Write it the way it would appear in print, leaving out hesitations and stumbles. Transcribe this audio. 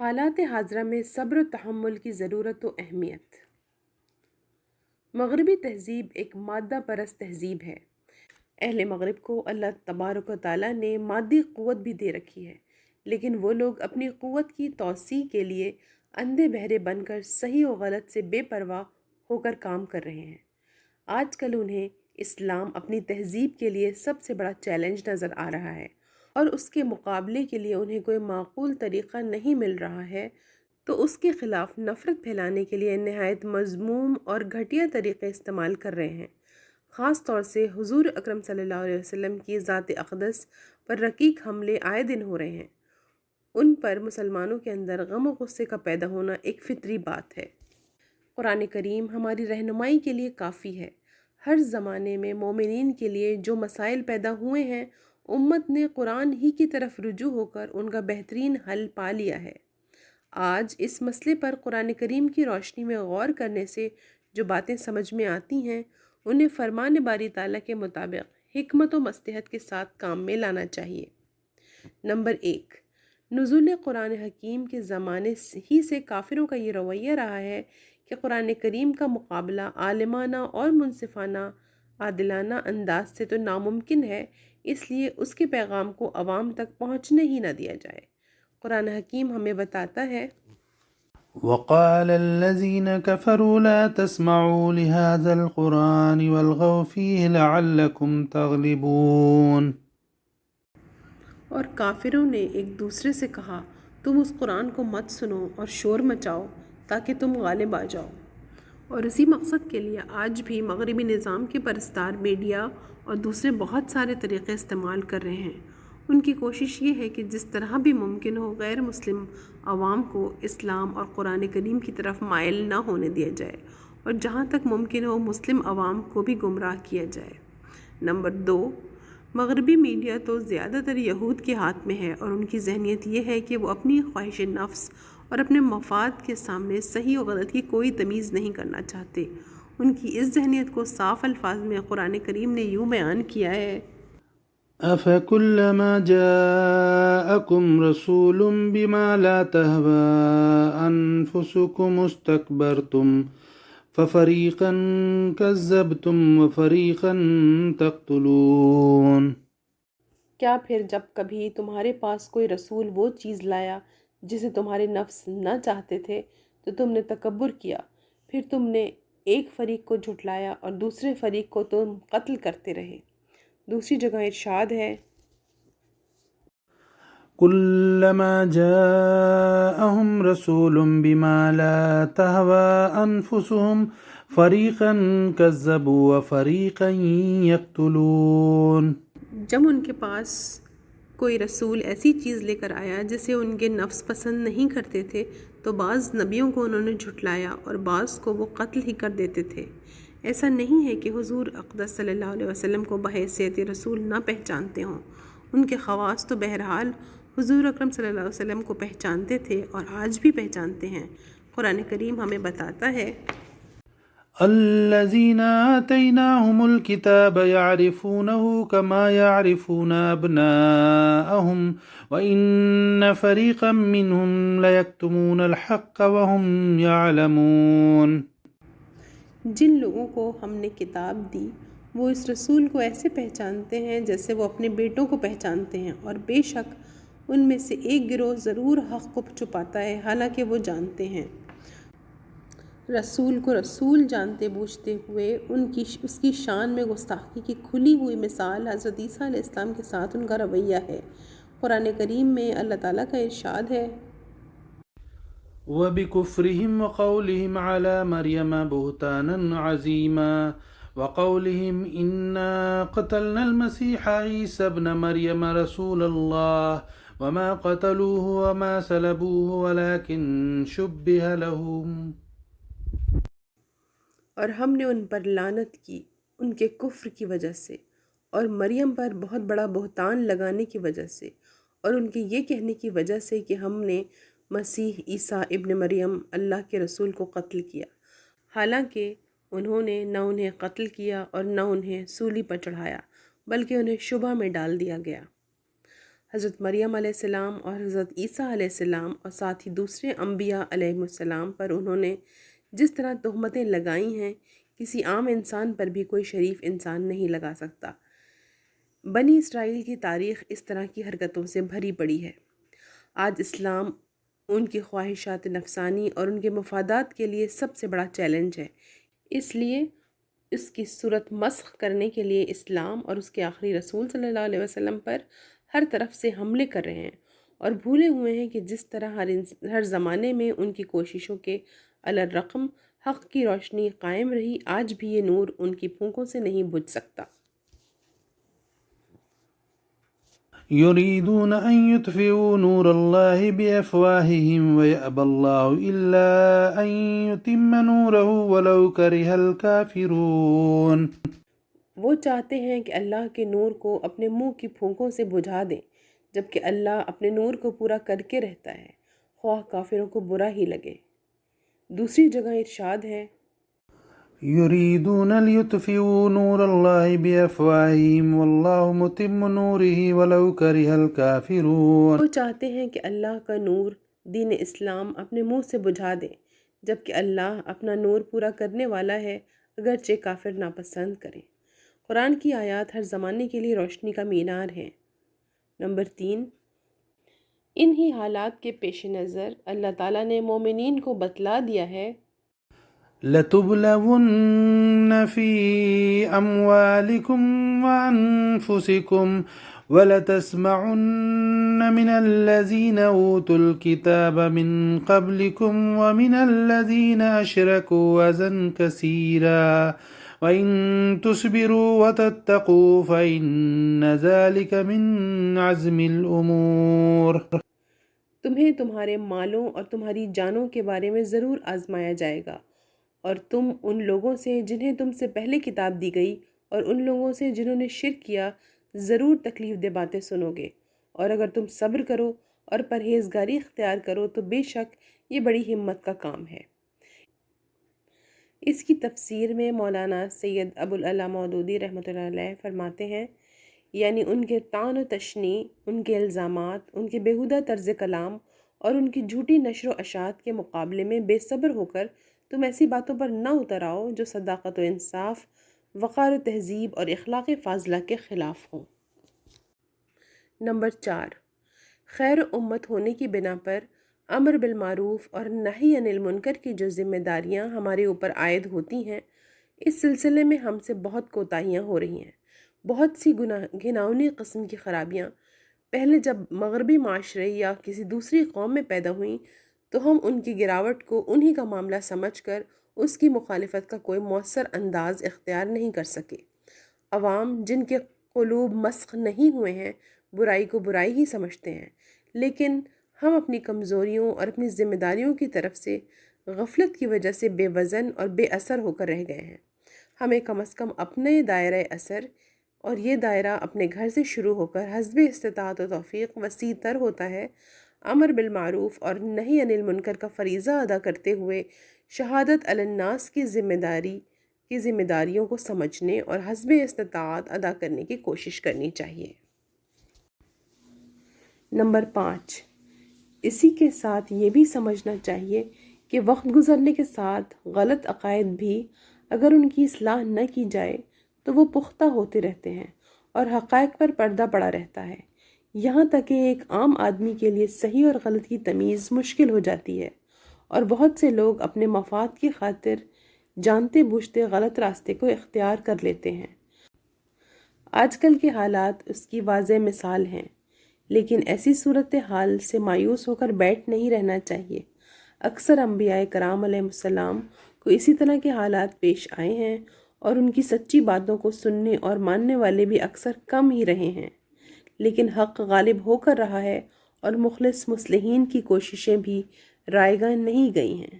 حالات حاضرہ میں صبر و تحمل کی ضرورت و اہمیت۔ مغربی تہذیب ایک مادہ پرست تہذیب ہے۔ اہل مغرب کو اللہ تبارک و تعالیٰ نے مادی قوت بھی دے رکھی ہے، لیکن وہ لوگ اپنی قوت کی توسیع کے لیے اندھے بہرے بن کر صحیح و غلط سے بے پرواہ ہو کر کام کر رہے ہیں۔ آج کل انہیں اسلام اپنی تہذیب کے لیے سب سے بڑا چیلنج نظر آ رہا ہے، اور اس کے مقابلے کے لیے انہیں کوئی معقول طریقہ نہیں مل رہا ہے، تو اس کے خلاف نفرت پھیلانے کے لیے نہایت مذموم اور گھٹیا طریقے استعمال کر رہے ہیں۔ خاص طور سے حضور اکرم صلی اللہ علیہ وسلم کی ذات اقدس پر رقیق حملے آئے دن ہو رہے ہیں۔ ان پر مسلمانوں کے اندر غم و غصے کا پیدا ہونا ایک فطری بات ہے۔ قرآن کریم ہماری رہنمائی کے لیے کافی ہے۔ ہر زمانے میں مومنین کے لیے جو مسائل پیدا ہوئے ہیں، امت نے قرآن ہی کی طرف رجوع ہو کر ان کا بہترین حل پا لیا ہے۔ آج اس مسئلے پر قرآن کریم کی روشنی میں غور کرنے سے جو باتیں سمجھ میں آتی ہیں، انہیں فرمان باری تعالیٰ کے مطابق حکمت و مصلحت کے ساتھ کام میں لانا چاہیے۔ نمبر 1، نزول قرآن حکیم کے زمانے ہی سے کافروں کا یہ رویہ رہا ہے کہ قرآن کریم کا مقابلہ عالمانہ اور منصفانہ عادلانہ انداز سے تو ناممکن ہے، اس لیے اس کے پیغام کو عوام تک پہنچنے ہی نہ دیا جائے۔ قرآن حکیم ہمیں بتاتا ہے، وقال الذين كفروا لا تسمعوا لهذا القرآن والغوا فيه لعلكم تغلبون۔ اور کافروں نے ایک دوسرے سے کہا، تم اس قرآن کو مت سنو اور شور مچاؤ تاکہ تم غالب آ جاؤ۔ اور اسی مقصد کے لیے آج بھی مغربی نظام کے پرستار میڈیا اور دوسرے بہت سارے طریقے استعمال کر رہے ہیں۔ ان کی کوشش یہ ہے کہ جس طرح بھی ممکن ہو غیر مسلم عوام کو اسلام اور قرآن کریم کی طرف مائل نہ ہونے دیا جائے، اور جہاں تک ممکن ہو مسلم عوام کو بھی گمراہ کیا جائے۔ نمبر 2، مغربی میڈیا تو زیادہ تر یہود کے ہاتھ میں ہے، اور ان کی ذہنیت یہ ہے کہ وہ اپنی خواہش نفس اور اپنے مفاد کے سامنے صحیح و غلط کی کوئی تمیز نہیں کرنا چاہتے۔ ان کی اس ذہنیت کو صاف الفاظ میں قرآن کریم نے یوں بیان کیا ہے، أَفَكُلَّمَا جَاءَكُمْ رَسُولٌ بِمَا لَا تَهْوَىٰ أَنفُسُكُمُ اسْتَكْبَرْتُمْ فَفَرِيقًا كَذَّبْتُمْ وَفَرِيقًا تَقْتُلُونَ۔ کیا پھر جب کبھی تمہارے پاس کوئی رسول وہ چیز لایا جسے تمہارے نفس نہ چاہتے تھے تو تم نے تکبر کیا، پھر تم نے ایک فریق کو جھٹلایا اور دوسرے فریق کو تم قتل کرتے رہے۔ دوسری جگہ ارشاد ہے، كُلَّمَا جَاءَهُمْ رَسُولٌ بِمَا لَا تَهْوَىٰ أَنفُسُهُمْ فَرِيقًا كَذَّبُوا وَفَرِيقًا يَقْتُلُونَ۔ جب ان کے پاس کوئی رسول ایسی چیز لے کر آیا جسے ان کے نفس پسند نہیں کرتے تھے تو بعض نبیوں کو انہوں نے جھٹلایا اور بعض کو وہ قتل ہی کر دیتے تھے۔ ایسا نہیں ہے کہ حضور اقدس صلی اللہ علیہ وسلم کو بحیثیت رسول نہ پہچانتے ہوں، ان کے خواص تو بہرحال حضور اکرم صلی اللہ علیہ وسلم کو پہچانتے تھے اور آج بھی پہچانتے ہیں۔ قرآن کریم ہمیں بتاتا ہے، الذين آتيناهم الكتاب يعرفونه كما يعرفون أبناءهم وإن فريقا منهم ليكتمون الحق وهم يعلمون۔ جن لوگوں کو ہم نے کتاب دی وہ اس رسول کو ایسے پہچانتے ہیں جیسے وہ اپنے بیٹوں کو پہچانتے ہیں، اور بے شک ان میں سے ایک گروہ ضرور حق کو چھپاتا ہے، حالانکہ وہ جانتے ہیں۔ رسول کو رسول جانتے بوجھتے ہوئے اس کی شان میں گستاخی کی کھلی ہوئی مثال حضرت عیسیٰ علیہ السلام کے ساتھ ان کا رویہ ہے۔ قرآن کریم میں اللہ تعالیٰ کا ارشاد ہے، وبكفرهم وقولهم على مريم بهتانا عظيما وقولهم إنا قتلنا المسيح عيسى ابن مريم رسول الله وما قتلوه وما صلبوه ولكن شبه لهم۔ اور ہم نے ان پر لعنت کی ان کے کفر کی وجہ سے، اور مریم پر بہت بڑا بہتان لگانے کی وجہ سے، اور ان کے یہ کہنے کی وجہ سے کہ ہم نے مسیح عیسیٰ ابن مریم اللہ کے رسول کو قتل کیا، حالانکہ انہوں نے نہ انہیں قتل کیا اور نہ انہیں سولی پر چڑھایا، بلکہ انہیں شبہ میں ڈال دیا گیا۔ حضرت مریم علیہ السلام اور حضرت عیسیٰ علیہ السلام اور ساتھ ہی دوسرے انبیاء علیہ السلام پر انہوں نے جس طرح تہمتیں لگائی ہیں کسی عام انسان پر بھی کوئی شریف انسان نہیں لگا سکتا۔ بنی اسرائیل کی تاریخ اس طرح کی حرکتوں سے بھری پڑی ہے۔ آج اسلام ان کی خواہشات نفسانی اور ان کے مفادات کے لیے سب سے بڑا چیلنج ہے، اس لیے اس کی صورت مسخ کرنے کے لیے اسلام اور اس کے آخری رسول صلی اللہ علیہ وسلم پر ہر طرف سے حملے کر رہے ہیں، اور بھولے ہوئے ہیں کہ جس طرح ہر زمانے میں ان کی کوششوں کے علی الرغم حق کی روشنی قائم رہی، آج بھی یہ نور ان کی پھونکوں سے نہیں بجھ سکتا۔ يريدون أن يطفئوا نور الله بأفواههم ويأبى الله إلا أن يتم نوره ولو كره الكافرون۔ وہ چاہتے ہیں کہ اللہ کے نور کو اپنے منہ کی پھونکوں سے بجھا دیں، جبکہ اللہ اپنے نور کو پورا کر کے رہتا ہے، خواہ کافروں کو برا ہی لگے۔ دوسری جگہ ارشاد ہے، يريدون ليطفئوا نور الله بأفواههم والله متم نوره ولو كره الكافرون۔ وہ چاہتے ہیں کہ اللہ کا نور دین اسلام اپنے منہ سے بجھا دیں، جبکہ اللہ اپنا نور پورا کرنے والا ہے اگرچہ کافر ناپسند کریں۔ قرآن کی آیات ہر زمانے کے لیے روشنی کا مینار ہیں۔ نمبر 3، انہی حالات کے پیش نظر اللہ تعالیٰ نے مومنین کو بتلا دیا ہے، لَتُبْلَوُنَّ فِي أَمْوَالِكُمْ وَأَنفُسِكُمْ وَلَتَسْمَعُنَّ مِنَ الَّذِينَ أُوتُوا الْكِتَابَ مِنْ قَبْلِكُمْ وَمِنَ الَّذِينَ أَشْرَكُوا أَذًى كَثِيرًا وَإِن تُصْبِرُوا وَتَتَّقُوا فَإِنَّ ذَلِكَ مِنْ عَزْمِ الْأُمُورِ۔ تمہیں تمہارے مالوں اور تمہاری جانوں کے بارے میں ضرور آزمایا جائے گا، اور تم ان لوگوں سے جنہیں تم سے پہلے کتاب دی گئی اور ان لوگوں سے جنہوں نے شرک کیا ضرور تکلیف دہ باتیں سنو گے، اور اگر تم صبر کرو اور پرہیزگاری اختیار کرو تو بے شک یہ بڑی ہمت کا کام ہے۔ اس کی تفسیر میں مولانا سید ابو العلا مودودی رحمۃ اللہ علیہ فرماتے ہیں، یعنی ان کے طعن و تشنیع، ان کے الزامات، ان کے بیہودہ طرز کلام اور ان کی جھوٹی نشر و اشاعت کے مقابلے میں بے صبر ہو کر تم ایسی باتوں پر نہ اتر آؤ جو صداقت و انصاف، وقار و تہذیب اور اخلاق فاضلہ کے خلاف ہوں۔ نمبر 4، خیر امت ہونے کی بنا پر امر بالمعروف اور نہی عن المنکر کی جو ذمہ داریاں ہمارے اوپر عائد ہوتی ہیں، اس سلسلے میں ہم سے بہت کوتاہیاں ہو رہی ہیں۔ بہت سی گھناؤنی قسم کی خرابیاں پہلے جب مغربی معاشرے یا کسی دوسری قوم میں پیدا ہوئیں تو ہم ان کی گراوٹ کو انہی کا معاملہ سمجھ کر اس کی مخالفت کا کوئی مؤثر انداز اختیار نہیں کر سکے۔ عوام جن کے قلوب مسخ نہیں ہوئے ہیں برائی کو برائی ہی سمجھتے ہیں، لیکن ہم اپنی کمزوریوں اور اپنی ذمہ داریوں کی طرف سے غفلت کی وجہ سے بے وزن اور بے اثر ہو کر رہ گئے ہیں۔ ہمیں کم از کم اپنے دائرہ اثر، اور یہ دائرہ اپنے گھر سے شروع ہو کر حسب استطاعت و توفیق وسیع تر ہوتا ہے، امر بالمعروف اور نہی عن المنکر کا فریضہ ادا کرتے ہوئے شہادت علی الناس کی ذمہ داریوں کو سمجھنے اور حسب استطاعت ادا کرنے کی کوشش کرنی چاہیے۔ نمبر 5، اسی کے ساتھ یہ بھی سمجھنا چاہیے کہ وقت گزرنے کے ساتھ غلط عقائد بھی اگر ان کی اصلاح نہ کی جائے تو وہ پختہ ہوتے رہتے ہیں اور حقائق پر پردہ پڑا رہتا ہے، یہاں تک کہ ایک عام آدمی کے لیے صحیح اور غلط کی تمیز مشکل ہو جاتی ہے، اور بہت سے لوگ اپنے مفاد کی خاطر جانتے بوجھتے غلط راستے کو اختیار کر لیتے ہیں۔ آج کل کے حالات اس کی واضح مثال ہیں، لیکن ایسی صورتحال سے مایوس ہو کر بیٹھ نہیں رہنا چاہیے۔ اکثر انبیاء کرام علیہ السلام کو اسی طرح کے حالات پیش آئے ہیں، اور ان کی سچی باتوں کو سننے اور ماننے والے بھی اکثر کم ہی رہے ہیں، لیکن حق غالب ہو کر رہا ہے اور مخلص مصلحین کی کوششیں بھی رائیگاں نہیں گئی ہیں۔